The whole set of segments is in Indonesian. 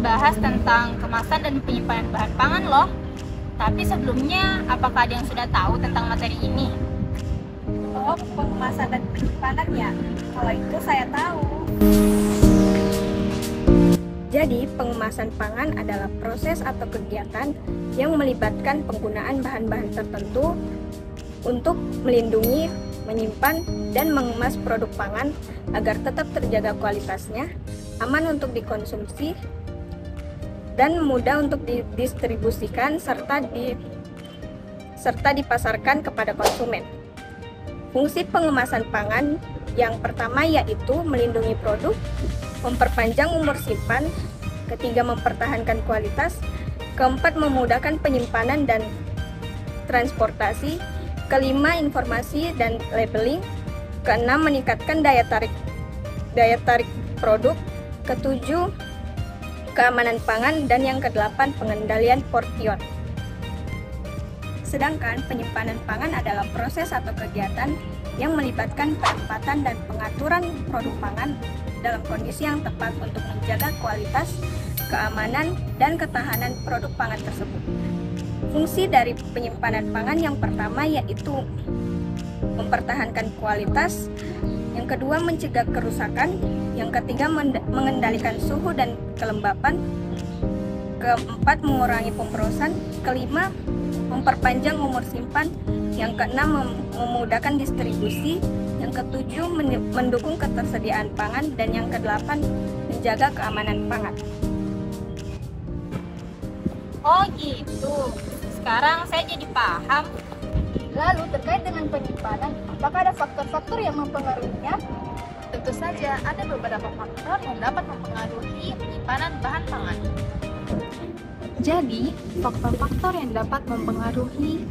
bahas tentang kemasan dan penyimpanan bahan pangan loh. Tapi sebelumnya, apakah ada yang sudah tahu tentang materi ini? Oh, pengemasan dan penyimpanan ya? Kalau itu saya tahu. Jadi, pengemasan pangan adalah proses atau kegiatan yang melibatkan penggunaan bahan-bahan tertentu untuk melindungi, menyimpan, dan mengemas produk pangan agar tetap terjaga kualitasnya, aman untuk dikonsumsi, dan mudah untuk didistribusikan serta dipasarkan kepada konsumen. Fungsi pengemasan pangan yang pertama yaitu melindungi produk, memperpanjang umur simpan, ketiga mempertahankan kualitas, keempat memudahkan penyimpanan dan transportasi, kelima informasi dan labeling, keenam meningkatkan daya tarik produk, ketujuh keamanan pangan, dan yang kedelapan pengendalian portion. Sedangkan penyimpanan pangan adalah proses atau kegiatan yang melibatkan penempatan dan pengaturan produk pangan dalam kondisi yang tepat untuk menjaga kualitas, keamanan, dan ketahanan produk pangan tersebut. Fungsi dari penyimpanan pangan yang pertama yaitu mempertahankan kualitas, yang kedua mencegah kerusakan, yang ketiga mengendalikan suhu dan kelembapan, keempat mengurangi pemborosan, kelima memperpanjang umur simpan, yang keenam memudahkan distribusi, yang ketujuh mendukung ketersediaan pangan, dan yang kedelapan menjaga keamanan pangan. Oh gitu, sekarang saya jadi paham. Lalu terkait dengan penyimpanan, apakah ada faktor-faktor yang mempengaruhinya? Tentu saja ada beberapa faktor yang dapat mempengaruhi penyimpanan bahan pangan. Jadi, faktor-faktor yang dapat mempengaruhi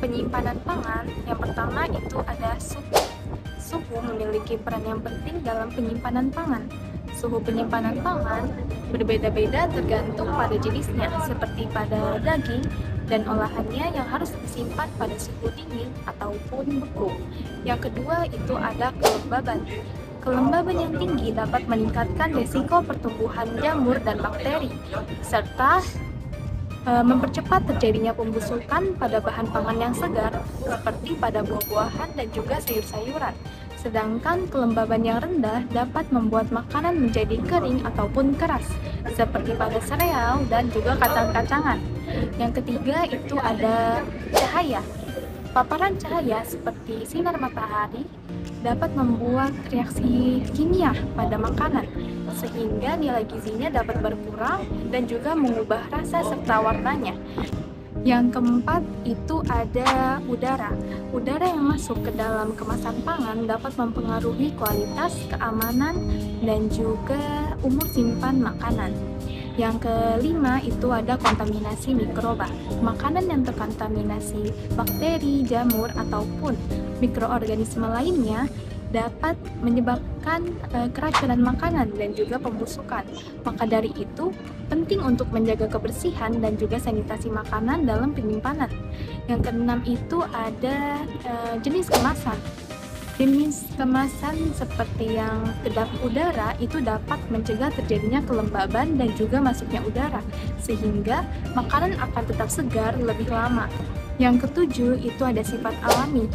penyimpanan pangan, yang pertama itu ada suhu. Suhu memiliki peran yang penting dalam penyimpanan pangan. Suhu penyimpanan pangan berbeda-beda tergantung pada jenisnya, seperti pada daging dan olahannya yang harus disimpan pada suhu dingin ataupun beku. Yang kedua itu ada kelembaban. Kelembaban yang tinggi dapat meningkatkan risiko pertumbuhan jamur dan bakteri, serta mempercepat terjadinya pembusukan pada bahan pangan yang segar, seperti pada buah-buahan dan juga sayur-sayuran. Sedangkan kelembaban yang rendah dapat membuat makanan menjadi kering ataupun keras, seperti pada sereal dan juga kacang-kacangan. Yang ketiga itu ada cahaya. Paparan cahaya seperti sinar matahari dapat membuat reaksi kimia pada makanan, sehingga nilai gizinya dapat berkurang dan juga mengubah rasa serta warnanya. Yang keempat itu ada udara. Udara yang masuk ke dalam kemasan pangan dapat mempengaruhi kualitas, keamanan, dan juga umur simpan makanan. Yang kelima itu ada kontaminasi mikroba. Makanan yang terkontaminasi bakteri, jamur, ataupun mikroorganisme lainnya dapat menyebabkan keracunan makanan dan juga pembusukan. Maka dari itu, penting untuk menjaga kebersihan dan juga sanitasi makanan dalam penyimpanan. Yang keenam itu ada jenis kemasan. Jenis kemasan seperti yang kedap udara itu dapat mencegah terjadinya kelembaban dan juga masuknya udara, sehingga makanan akan tetap segar lebih lama. Yang ketujuh itu ada sifat alami.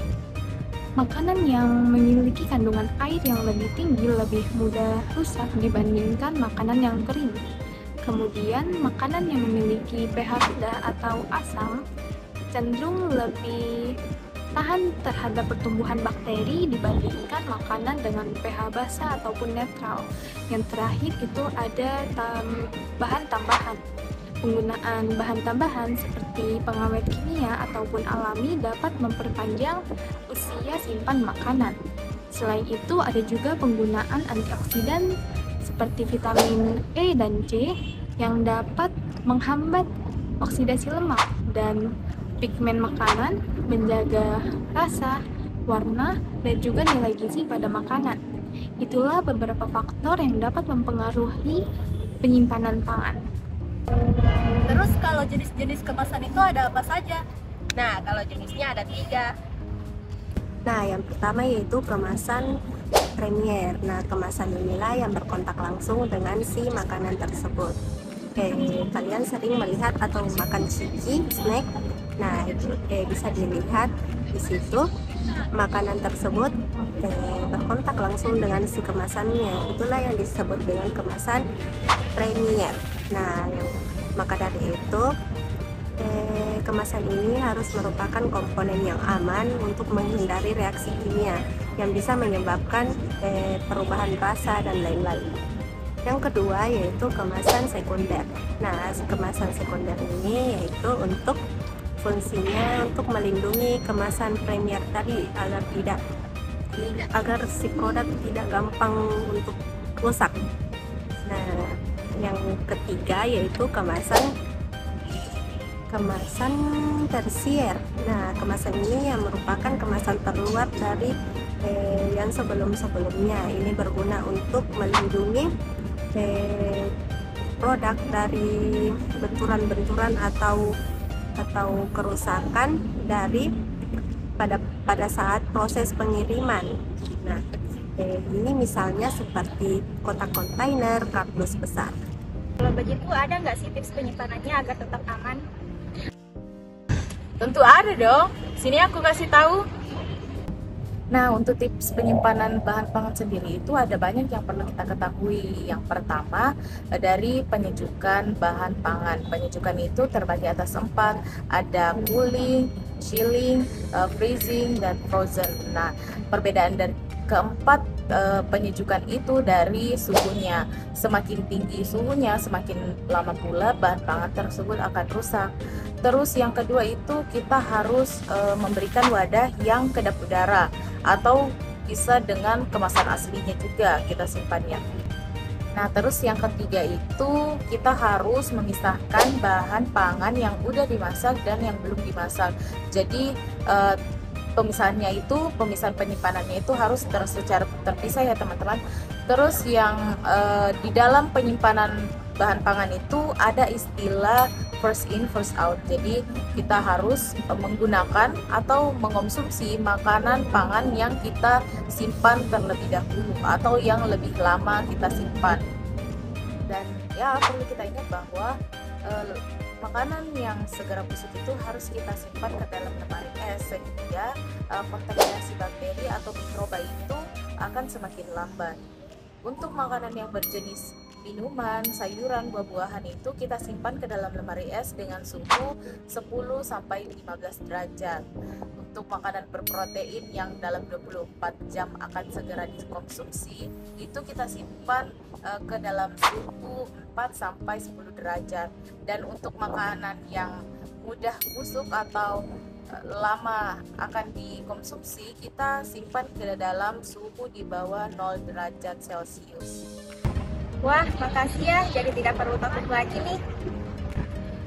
Makanan yang memiliki kandungan air yang lebih tinggi lebih mudah rusak dibandingkan makanan yang kering. Kemudian, makanan yang memiliki pH rendah atau asam cenderung lebih tahan terhadap pertumbuhan bakteri dibandingkan makanan dengan pH basa ataupun netral. Yang terakhir itu ada bahan tambahan. Penggunaan bahan tambahan seperti pengawet kimia ataupun alami dapat memperpanjang usia simpan makanan. Selain itu, ada juga penggunaan antioksidan seperti vitamin E dan C yang dapat menghambat oksidasi lemak dan pigmen makanan, menjaga rasa, warna, dan juga nilai gizi pada makanan. Itulah beberapa faktor yang dapat mempengaruhi penyimpanan pangan. Terus kalau jenis-jenis kemasan itu ada apa saja? Nah, kalau jenisnya ada 3. Nah, yang pertama yaitu kemasan Premier. Nah, kemasan inilah yang berkontak langsung dengan si makanan tersebut. Kalian sering melihat atau makan ciki, snack. Nah, itu bisa dilihat di situ makanan tersebut berkontak langsung dengan si kemasannya. Itulah yang disebut dengan kemasan Premier. Nah, maka dari itu kemasan ini harus merupakan komponen yang aman untuk menghindari reaksi kimia yang bisa menyebabkan perubahan rasa dan lain-lain. Yang kedua yaitu kemasan sekunder. Nah, kemasan sekunder ini yaitu untuk fungsinya untuk melindungi kemasan Premier tadi agar si produk tidak gampang untuk rusak. Nah, yang ketiga yaitu kemasan tersier. Nah, kemasan ini yang merupakan kemasan terluar dari yang sebelum-sebelumnya. Ini berguna untuk melindungi produk dari benturan-benturan atau kerusakan dari pada saat proses pengiriman. Nah, ini misalnya seperti kotak kontainer, kardus besar. Kalau begitu ada nggak sih tips penyimpanannya agar tetap aman? Tentu ada dong. Sini aku kasih tahu. Nah, untuk tips penyimpanan bahan pangan sendiri itu ada banyak yang perlu kita ketahui. Yang pertama, dari penyejukan bahan pangan. Penyejukan itu terbagi atas 4, ada cooling, chilling, freezing, dan frozen. Nah, perbedaan dari keempat penyejukan itu dari suhunya. Semakin tinggi suhunya, semakin lama pula bahan pangan tersebut akan rusak. Terus yang kedua itu kita harus memberikan wadah yang kedap udara atau bisa dengan kemasan aslinya juga kita simpannya. Nah, terus yang ketiga itu kita harus memisahkan bahan pangan yang udah dimasak dan yang belum dimasak. Jadi pemisahan penyimpanannya itu harus secara terpisah ya teman-teman. Terus yang di dalam penyimpanan bahan pangan itu ada istilah first in first out. Jadi kita harus menggunakan atau mengonsumsi makanan pangan yang kita simpan terlebih dahulu atau yang lebih lama kita simpan. Dan ya perlu kita ingat bahwa makanan yang segera busuk itu harus kita simpan ke dalam lemari es sehingga kontaminasi bakteri atau mikroba itu akan semakin lambat. Untuk makanan yang berjenis minuman, sayuran, buah-buahan itu kita simpan ke dalam lemari es dengan suhu 10-15 derajat. Untuk makanan berprotein yang dalam 24 jam akan segera dikonsumsi, itu kita simpan ke dalam suhu 4-10 derajat. Dan untuk makanan yang mudah busuk atau lama akan dikonsumsi, kita simpan ke dalam suhu di bawah 0 derajat Celcius. Wah, makasih ya, jadi tidak perlu takut lagi nih.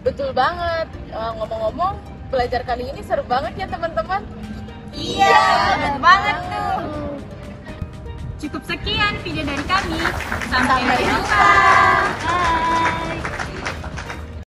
Betul banget. Ngomong-ngomong, belajar kali ini seru banget ya teman-teman. Iya, betul banget tuh. Cukup sekian video dari kami. Sampai jumpa. Bye.